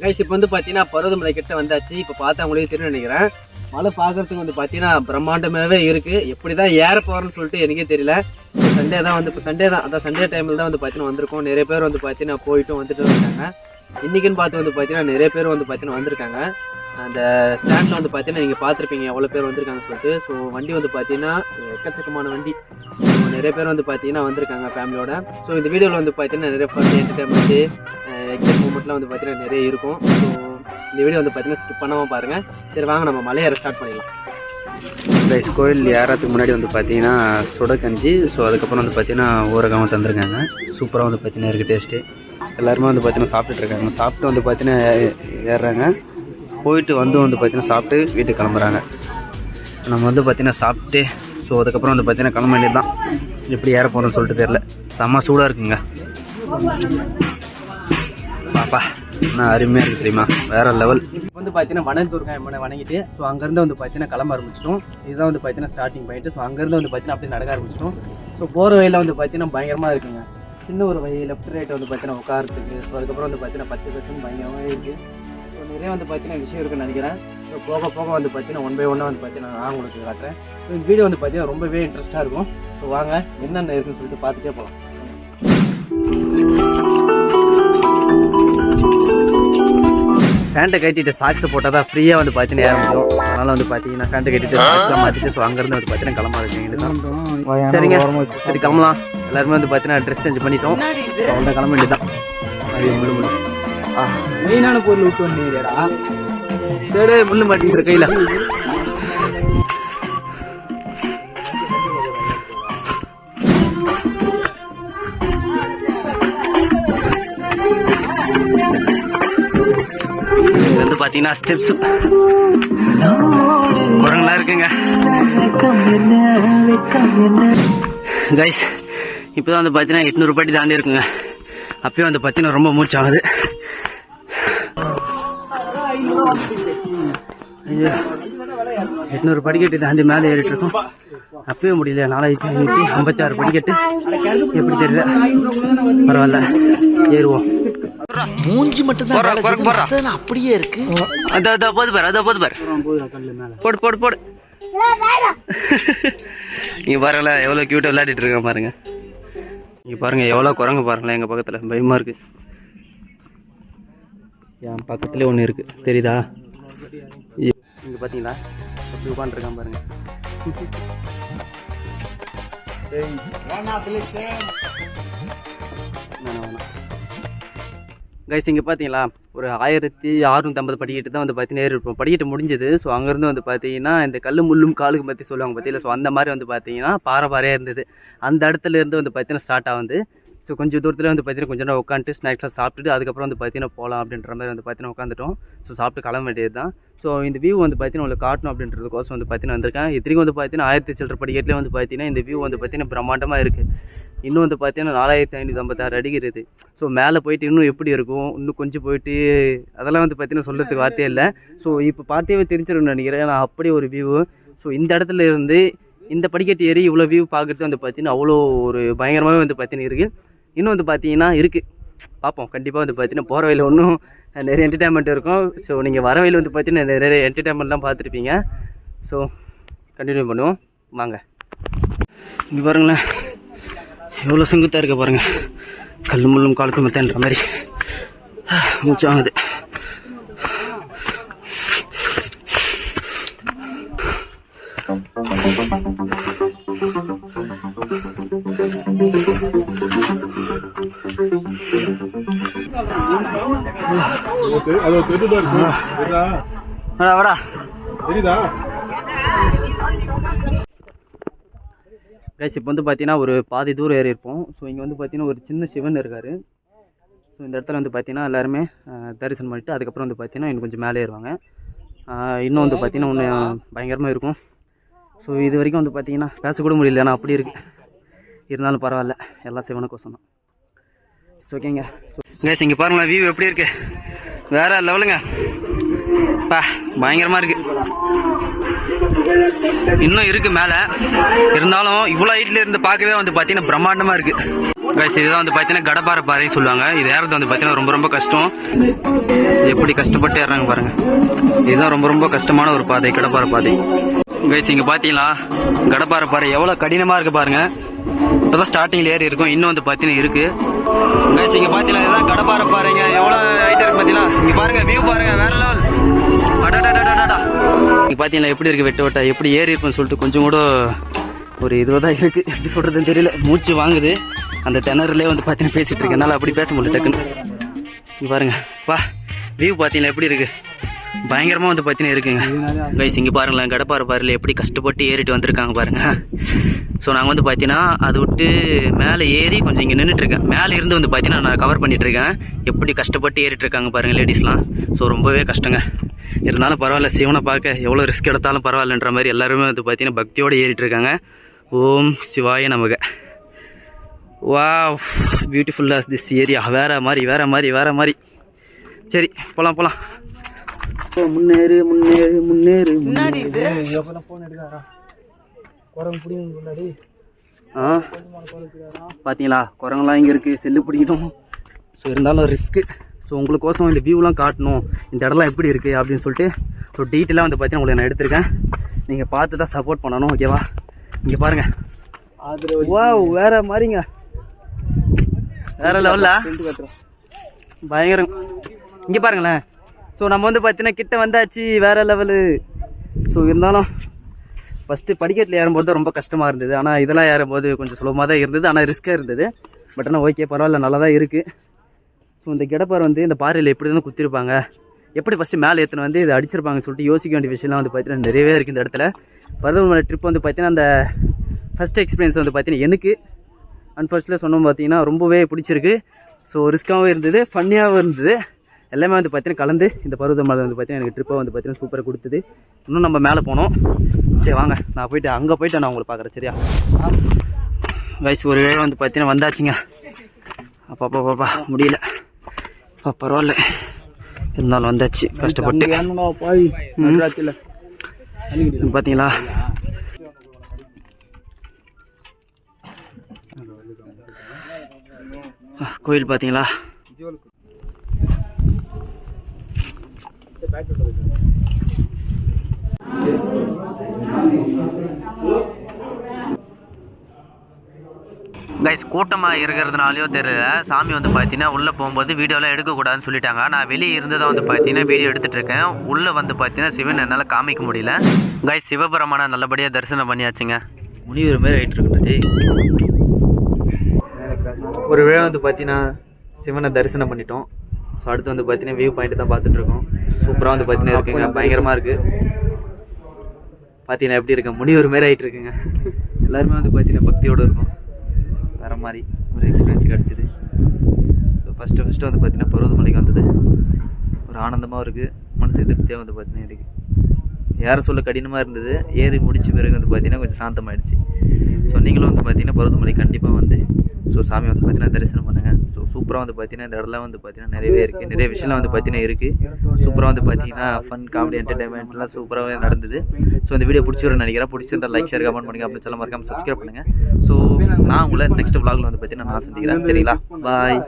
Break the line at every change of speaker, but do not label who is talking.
Guys இப்போ வந்து பார்த்தீங்கன்னா பருவதமலை கிட்ட வந்தாச்சு. இப்போ பார்த்தா உங்களுக்கு தெரியும் நினைக்கிறேன். மலை பார்க்கறதுக்கு வந்து பார்த்தீங்கன்னா பிரம்மாண்டமாகவே இருக்குது. எப்படி தான் ஏற போகிறோன்னு சொல்லிட்டு எனக்கே தெரியல. சண்டே தான் வந்து இப்போ சண்டே தான், அதான் சண்டே டைமில் தான் வந்து பார்த்தீங்கன்னா வந்திருக்கோம். நிறைய பேர் வந்து பார்த்தீங்கன்னா போயிட்டும் வந்துட்டு இருக்காங்க. இன்றைக்கின்னு பார்த்து வந்து பார்த்தீங்கன்னா நிறைய பேர் வந்து பார்த்தீங்கன்னா வந்திருக்காங்க. அந்த ஸ்டாண்டில் வந்து பார்த்தீங்கன்னா நீங்கள் பார்த்துருப்பீங்க எவ்வளோ பேர் வந்திருக்காங்கன்னு சொல்லிட்டு. ஸோ வண்டி வந்து பார்த்தீங்கன்னா எக்கச்சக்கமான வண்டி. நிறைய பேர் வந்து பார்த்தீங்கன்னா வந்திருக்காங்க ஃபேமிலியோட. ஸோ இந்த வீடியோவில் வந்து பார்த்தீங்கன்னா நிறைய ஃபன் என்டர்டைன்மெண்ட்டு எக்ஸைட் மூமெண்ட்லாம் வந்து பார்த்தீங்கன்னா நிறைய இருக்கும். ஸோ இந்த வீடியோ வந்து பார்த்தீங்கன்னா ஸ்கிப் பண்ணாமல் பாருங்கள். சரி வாங்க நம்ம மலையேற ஸ்டார்ட் பண்ணிடலாம். கைஸ் கோயில் ஏறதுக்கு முன்னாடி வந்து பார்த்தீங்கன்னா சுடக்கஞ்சி, ஸோ அதுக்கப்புறம் வந்து பார்த்தீங்கன்னா ஊரகாமல் தந்துருக்காங்க. சூப்பராக வந்து பார்த்தீங்கன்னா இருக்குது டேஸ்ட்டு. எல்லாருமே வந்து பார்த்தீங்கன்னா சாப்பிட்டுட்ருக்காங்க. சாப்பிட்டு வந்து பார்த்தீங்கன்னா ஏறுறாங்க. போயிட்டு வந்து பார்த்தீங்கன்னா சாப்பிட்டு வீட்டுக்கு கிளம்புறாங்க. நம்ம வந்து பார்த்தீங்கன்னா சாப்பிட்டு ஸோ அதுக்கப்புறம் வந்து பார்த்தீங்கன்னா கிளம்ப வேண்டியது தான். எப்படி ஏற போகிறோம்னு சொல்லிட்டு தெரில. செம்ம சூடாக இருக்குங்க பாப்பா, நான் அருமையாக இருக்குது தெரியுமா, வேறு லெவல். இப்போ வந்து பார்த்தீங்கன்னா வனந்தூர்காய் எம்மனை வணங்கிட்டு ஸோ அங்கேருந்து வந்து பார்த்தீங்கன்னா கிளம்ப ஆரம்பிச்சிட்டோம். இதுதான் வந்து பார்த்தீங்கன்னா ஸ்டார்டிங் பாயிண்ட்டு. ஸோ அங்கேருந்து வந்து பார்த்தீங்கன்னா அப்படியே நடக்க ஆரம்பிச்சிட்டோம். ஸோ போகிற வழியில் வந்து பார்த்தீங்கன்னா பயங்கரமாக இருக்குங்க. சின்ன ஒரு வழி லெஃப்ட் ரைட் வந்து பார்த்தீங்கன்னா உட்காரத்துக்கு. ஸோ அதுக்கப்புறம் வந்து பார்த்தீங்கன்னா 10% பயங்கரமாக இருக்குது. ஸோ நிறைய வந்து பார்த்தீங்கன்னா விஷயம் இருக்குன்னு நினைக்கிறேன். ஸோ போக போக வந்து பார்த்தீங்கன்னா 1 by 1 வந்து பார்த்தீங்கன்னா நான் உங்களுக்கு காட்டுறேன். ஸோ இந்த வீடியோ வந்து பார்த்தீங்கன்னா ரொம்பவே இன்ட்ரெஸ்ட்டாக இருக்கும். ஸோ வாங்க என்னென்ன இருக்குன்னு சொல்லிட்டு பார்த்துட்டே போகலாம். ஃபேண்ட்டை கட்டிட்டு சாக்ஸை போட்டால் தான் ஃப்ரீயாக வந்து பார்த்தீங்கன்னா ஏற முடியும். அதனால் வந்து பார்த்தீங்கன்னா ஃபேண்ட்டை கட்டிட்டு சாக்ஸ்லாம் மாற்றிட்டு ஸோ அங்கேருந்து வந்து பார்த்தீங்கன்னா கிளம்ப இருக்குங்க. சரிங்க, சரி கிளம்பலாம். எல்லாருமே வந்து பார்த்தீங்கன்னா ட்ரெஸ் சேஞ்ச் பண்ணிட்டோம். அவங்க கிளம்ப வேண்டியதான். அது முள்ளு மெயினான பொருள் விட்டு வந்தீங்கடா. சரி முள்ளு மாட்டிக்கிற கையில். இது வந்து பார்த்தீங்கன்னா ஸ்டெப்ஸு குரங்கெல்லாம் இருக்குங்க. கைஸ் இப்போ தான் வந்து பார்த்தீங்கன்னா 800 படி தாண்டி இருக்குங்க. அப்பயும் வந்து பார்த்தீங்கன்னா ரொம்ப மூச்சாகுது. ஐயோ 800 படிக்கட்டு தாண்டி மேலே ஏறிட்டு இருக்கோம். அப்பவே முடியல. 4556 படிக்கட்டு. எப்படி தெரியல, பரவாயில்ல ஏறுவோம்.
மூஞ்சி மட்டும் தான் அப்படியே இருக்கு.
அதான் போது பாரு, அதான் போது பாரு. போடு போடு போடு. இங்க பாருங்களா எவ்வளோ கியூட்டாக விளையாடிட்டு இருக்கேன் பாருங்க. இங்கே பாருங்க எவ்வளோ குரங்கு பாருங்களேன் எங்கள் பக்கத்தில். பயமாக இருக்குது. என் பக்கத்துலேயே ஒன்று இருக்குது தெரியுதா? இங்கே பார்த்தீங்களா அப்படி உட்காந்துருக்கான் பாருங்க. கைஸ் இங்கே பார்த்தீங்களா ஒரு 1650 படிக்கட்டு தான் வந்து பார்த்தீங்கன்னா ஏறி இருப்போம். படிக்கட்டு முடிஞ்சது. ஸோ அங்கேருந்து வந்து பார்த்தீங்கன்னா இந்த கல் முள்ளும் காலுக்கு பற்றி சொல்லுவாங்க பார்த்தீங்களா. ஸோ அந்த மாதிரி வந்து பார்த்தீங்கன்னா பாறையாக இருந்தது. அந்த இடத்துல இருந்து வந்து பார்த்தீங்கன்னா ஸ்டார்ட் ஆகுது. ஸோ கொஞ்சம் தூரத்தில் வந்து பார்த்தீங்கன்னா கொஞ்சம் நேரம் உட்காந்துட்டு ஸ்நாக்ஸ்லாம் சாப்பிட்டுட்டு அதுக்கப்புறம் வந்து பார்த்தீங்கன்னா போகலாம் அப்படின்ற மாதிரி வந்து பார்த்தீங்கன்னா உட்காந்துட்டோம். ஸோ சாப்பிட்டு கிளம்ப வேண்டியது தான். ஸோ இந்த வியூ வந்து பார்த்தீங்கன்னா உங்களுக்கு காட்டணும் அப்படின்றதுக்கோசம் வந்து பார்த்தீங்கன்னா வந்திருக்கேன். இத்தனைக்கும் வந்து பார்த்தீங்கன்னா 1000 சில்லற படிக்கட்டிலே வந்து பார்த்தீங்கன்னா இந்த வியூ வந்து பார்த்தீங்கன்னா பிரம்மாண்டமாக இருக்குது. இன்னும் வந்து பார்த்தீங்கன்னா 4556 அடி இருக்குது. ஸோ மேலே போயிட்டு இன்னும் எப்படி இருக்கும், இன்னும் கொஞ்சம் போயிட்டு அதெல்லாம் வந்து பார்த்தீங்கன்னா சொல்கிறதுக்கு வார்த்தையே இல்லை. ஸோ இப்போ பார்த்தே தெரிஞ்சிருன்னு நினைக்கிறேன் நான் அப்படி ஒரு வியூ. ஸோ இந்த இடத்துல இருந்து இந்த படிக்கட்டு ஏறி இவ்வளோ வியூ பார்க்குறது வந்து பார்த்தீங்கன்னா அவ்வளோ ஒரு பயங்கரமாகவே வந்து பார்த்தீங்கன்னா இருக்குது. இன்னும் வந்து பார்த்தீங்கன்னா இருக்குது, பார்ப்போம். கண்டிப்பாக வந்து பார்த்தீங்கன்னா போகிற வழியில் இன்னும் நிறைய என்டர்டைன்மெண்ட் இருக்கும். ஸோ நீங்கள் வர வழியில் வந்து பார்த்தீங்கன்னா நிறைய என்டர்டைன்மெண்ட்லாம் பார்த்துருப்பீங்க. ஸோ கண்டினியூ பண்ணுவோம் வாங்க. இங்கே பாருங்களேன் எவ்வளோ செங்குத்தாக இருக்க பாருங்கள். கல் முள்ளும் காலுக்கும் மெத்தன்ற மாதிரி மூச்சு வாங்குது. கைஸ் இப்போ வந்து பார்த்தீங்கன்னா ஒரு பாதி தூரம் ஏறி இருப்போம். ஸோ இங்கே வந்து பார்த்தீங்கன்னா ஒரு சின்ன சிவன் இருக்கார். ஸோ இந்த இடத்துல வந்து பார்த்தீங்கன்னா எல்லாருமே தரிசனம் பண்ணிவிட்டு அதுக்கப்புறம் வந்து பார்த்தீங்கன்னா இன்னும் கொஞ்சம் மேலே ஏறுவாங்க. இன்னும் வந்து பார்த்தீங்கன்னா ஒன்று பயங்கரமாக இருக்கும். ஸோ இது வரைக்கும் வந்து பார்த்தீங்கன்னா பேசக்கூட முடியல, ஆனால் அப்படி இருக்குது. இருந்தாலும் பரவாயில்ல, எல்லாம் சிவனுக்கோசம் தான். ஸோ ஓகேங்க. கைஸ் இங்கே பாருங்களேன் வியூ எப்படி இருக்குது, வேறு லெவலுங்க. பா பயங்கரமாக இருக்குது. இன்னும் இருக்குது மேலே, இருந்தாலும் இவ்வளோ ஹைட்டில் இருந்து பார்க்கவே வந்து பார்த்தீங்கன்னா பிரம்மாண்டமாக இருக்குது. கைஸ் இதுதான் வந்து பார்த்தீங்கன்னா கடப்பாறை பாறைன்னு சொல்லுவாங்க. இது ஏறது வந்து பார்த்தீங்கன்னா ரொம்ப ரொம்ப கஷ்டம். எப்படி கஷ்டப்பட்டு ஏறாங்க பாருங்க. இதுதான் ரொம்ப ரொம்ப கஷ்டமான ஒரு பாதை, கடப்பாறை பாதை. கைஸ் இங்கே பார்த்தீங்களா கடப்பாறை பாறை எவ்வளோ கடினமாக இருக்குது பாருங்க. இப்போதான் ஸ்டார்டிங்கில் ஏறி இருக்கும், இன்னும் வந்து பார்த்தீங்கன்னா இருக்கு. கைஸ் இங்கே பார்த்தீங்களா இதுதான் கடப்பாறை பாறைங்க. எவ்வளோ ஹைட்டாக இருக்கு பார்த்தீங்களா. இங்கே பாருங்க வியூ பாருங்க, வேற லெவல். அடாடாடாடாடா இங்கே பார்த்தீங்களா எப்படி இருக்குது வெட்ட வெட்டா எப்படி ஏறி இருக்குன்னு சொல்லிட்டு கொஞ்சம் கூட ஒரு இதுவாக தான் இருக்குது. எப்படி சொல்கிறதுன்னு தெரியல, மூச்சு வாங்குது. அந்த திணறுலேயே வந்து பார்த்தீங்கன்னா பேசிகிட்டு இருக்கேன், என்னால் அப்படி பேச முடியல டக்குன்னு. இங்கே பாருங்க வா வியூ பார்த்தீங்களா எப்படி இருக்குது, பயங்கரமாக வந்து பார்த்தீங்கன்னா இருக்குங்க. கைஸ் இங்கே பாருங்களேன் கடப்பாறை பாறையில் எப்படி கஷ்டப்பட்டு ஏறிட்டு வந்திருக்காங்க பாருங்க. ஸோ நாங்கள் வந்து பார்த்தீங்கன்னா அதை விட்டு மேலே ஏறி கொஞ்சம் இங்கே நின்றுட்டுருக்கேன். மேலே இருந்து வந்து பார்த்தீங்கன்னா நான் கவர் பண்ணிகிட்ருக்கேன். எப்படி கஷ்டப்பட்டு ஏறிட்டு இருக்காங்க பாருங்கள் லேடிஸ்லாம். ஸோ ரொம்பவே கஷ்டங்க. இருந்தாலும் பரவாயில்ல, சிவனை பார்க்க எவ்வளோ ரிஸ்க் எடுத்தாலும் பரவாயில்லன்ற மாதிரி எல்லாருமே வந்து பார்த்தீங்கன்னா பக்தியோடு ஏறிட்டு இருக்காங்க. ஓம் சிவாய நமக. வாவ் பியூட்டிஃபுல்லாக திஸ் ஏரியா. வேறு மாதிரி. சரி போகலாம் முன்னேறு முன்னேறு முன்னேறு. பார்த்தீங்களா குரங்கெல்லாம் இங்கே இருக்குது, செல்லு பிடிக்கணும். ஸோ இருந்தாலும் ரிஸ்க்கு. ஸோ உங்களுக்கோசம் இந்த வியூலாம் காட்டணும், இந்த இடம்லாம் எப்படி இருக்குது அப்படின்னு சொல்லிட்டு ஸோ டீட்டெயிலாக வந்து பார்த்தீங்கன்னா உங்களுக்கு நான் எடுத்திருக்கேன். நீங்கள் பார்த்து தான் சப்போர்ட் பண்ணணும், ஓகேவா. இங்கே பாருங்கள் வா வேறு மாதிரிங்க, வேறு லெவலில் பயங்கரம். இங்கே பாருங்களேன். ஸோ நம்ம வந்து பார்த்தீங்கன்னா கிட்ட வந்தாச்சு, வேறு லெவலு. ஸோ இருந்தாலும் ஃபஸ்ட்டு படிக்கட்டில் ஏறும்போது தான் ரொம்ப கஷ்டமாக இருந்தது. ஆனால் இதெல்லாம் ஏறும்போது கொஞ்சம் சுலபமாக தான் இருந்தது, ஆனால் ரிஸ்க்காக இருந்தது. பட் ஆனால் ஓகே பரவாயில்ல, நல்லா தான் இருக்குது. ஸோ இந்த கடப்பாறை வந்து இந்த பாறையில் எப்படி தான் குத்திருப்பாங்க, எப்படி ஃபஸ்ட்டு மேலே ஏற்றுன்னு வந்து இதை அடிச்சிருப்பாங்கன்னு சொல்லிட்டு யோசிக்க வேண்டிய விஷயம்லாம் வந்து பார்த்தீங்கன்னா நிறையவே இருக்குது இந்த இடத்துல. பருவமலை ட்ரிப் வந்து பார்த்தீங்கன்னா அந்த ஃபஸ்ட் எக்ஸ்பீரியன்ஸ் வந்து பார்த்தீங்கன்னா எனக்கு அன்ஃபர்ஸ்ட்டில் சொன்னோம் பார்த்தீங்கன்னா ரொம்பவே பிடிச்சிருக்கு. ஸோ ரிஸ்க்காகவும் இருந்தது, ஃபன்னியாகவும் இருந்தது. எல்லாமே வந்து பார்த்தீங்கன்னா கலந்து இந்த பருவமலை வந்து பார்த்தீங்கன்னா எனக்கு ட்ரிப்பை வந்து பார்த்தீங்கன்னா சூப்பராக கொடுத்தது. இன்னும் நம்ம மேலே போனோம். சரி வாங்க நான் போயிட்டு அங்கே போயிட்டு நான் உங்களை பார்க்குறேன், சரியா. வயசு ஒரு வேளை வந்து பார்த்தீங்கன்னா வந்தாச்சுங்க. அப்பா முடியல, பரவாயில்ல இருந்தாலும் வந்தாச்சு கஷ்டப்பட்டு. பார்த்தீங்களா கோயில் பார்த்தீங்களா. கைஸ் கூட்டமாக இருக்கிறதுனாலையோ தெரியல, சாமி வந்து பார்த்தீங்கன்னா உள்ளே போகும்போது வீடியோலாம் எடுக்கக்கூடாதுன்னு சொல்லிட்டாங்க. நான் வெளியே இருந்து தான் வந்து பார்த்தீங்கன்னா வீடியோ எடுத்துகிட்டு இருக்கேன். உள்ளே வந்து பார்த்தீங்கன்னா சிவன் என்னால் காமிக்க முடியல. கைஸ் சிவபெருமான நல்லபடியாக தரிசனம் பண்ணியாச்சுங்க. முனிவர் மாரி ஆகிட்டு இருக்கு. ஒரு வேளை வந்து பார்த்தீங்கன்னா சிவனை தரிசனம் பண்ணிட்டோம். ஸோ அடுத்து வந்து பார்த்தீங்கன்னா வியூ பாயிண்ட் தான் பார்த்துட்ருக்கோம். சூப்பராக வந்து பார்த்தீங்கன்னா இருக்குங்க, பயங்கரமாக இருக்குது. பார்த்தீங்கன்னா எப்படி இருக்கு, முனிவர் மாரி ஆகிட்டு இருக்குங்க. எல்லாருமே வந்து பார்த்தீங்கன்னா பக்தியோடு இருக்கும். வேறு மாதிரி ஒரு எக்ஸ்பீரியன்ஸ் கிடச்சிது. ஸோ ஃபஸ்ட்டு வந்து பார்த்தீங்கன்னா பருவதமலைக்கு வந்தது ஒரு ஆனந்தமாக இருக்குது, மனசுக்கு திருப்தியாக வந்து பார்த்தீங்கன்னா இருக்குது. யாரை சொல்ல கடினமாக இருந்தது, ஏறி முடிச்ச பிறகு வந்து பார்த்தீங்கன்னா கொஞ்சம் சாந்தமாகிடுச்சு. ஸோ நீங்களும் வந்து பார்த்தீங்கன்னா பருவதமலை கண்டிப்பாக வந்து ஸோ சாமி வந்து பார்த்தீங்கன்னா தரிசனம் பண்ணுங்கள். ஸோ சூப்பராக வந்து பார்த்தீங்கன்னா இந்த இடம்லாம் வந்து பார்த்தீங்கன்னா நிறையவே இருக்குது, நிறைய விஷயம்லாம் வந்து பார்த்தீங்கன்னா இருக்குது. சூப்பராக வந்து பார்த்தீங்கன்னா ஃபன் காமெடி என்டர்டைன்மெண்ட்லாம் சூப்பராகவே நடந்தது. ஸோ இந்த வீடியோ பிடிச்சிருன்னு நினைக்கிறேன். பிடிச்சிருந்தா லைக் ஷேர் கமெண்ட் பண்ணுங்கள், அப்படின்னு சொல்ல மறக்காமல் சப்ஸ்கிரைப் பண்ணுங்கள். ஸோ நான் உங்களை நெக்ஸ்ட் vlogல வந்து பார்த்தீங்கன்னா நான் சந்திக்கிறேன், சரிங்களா. பாய்.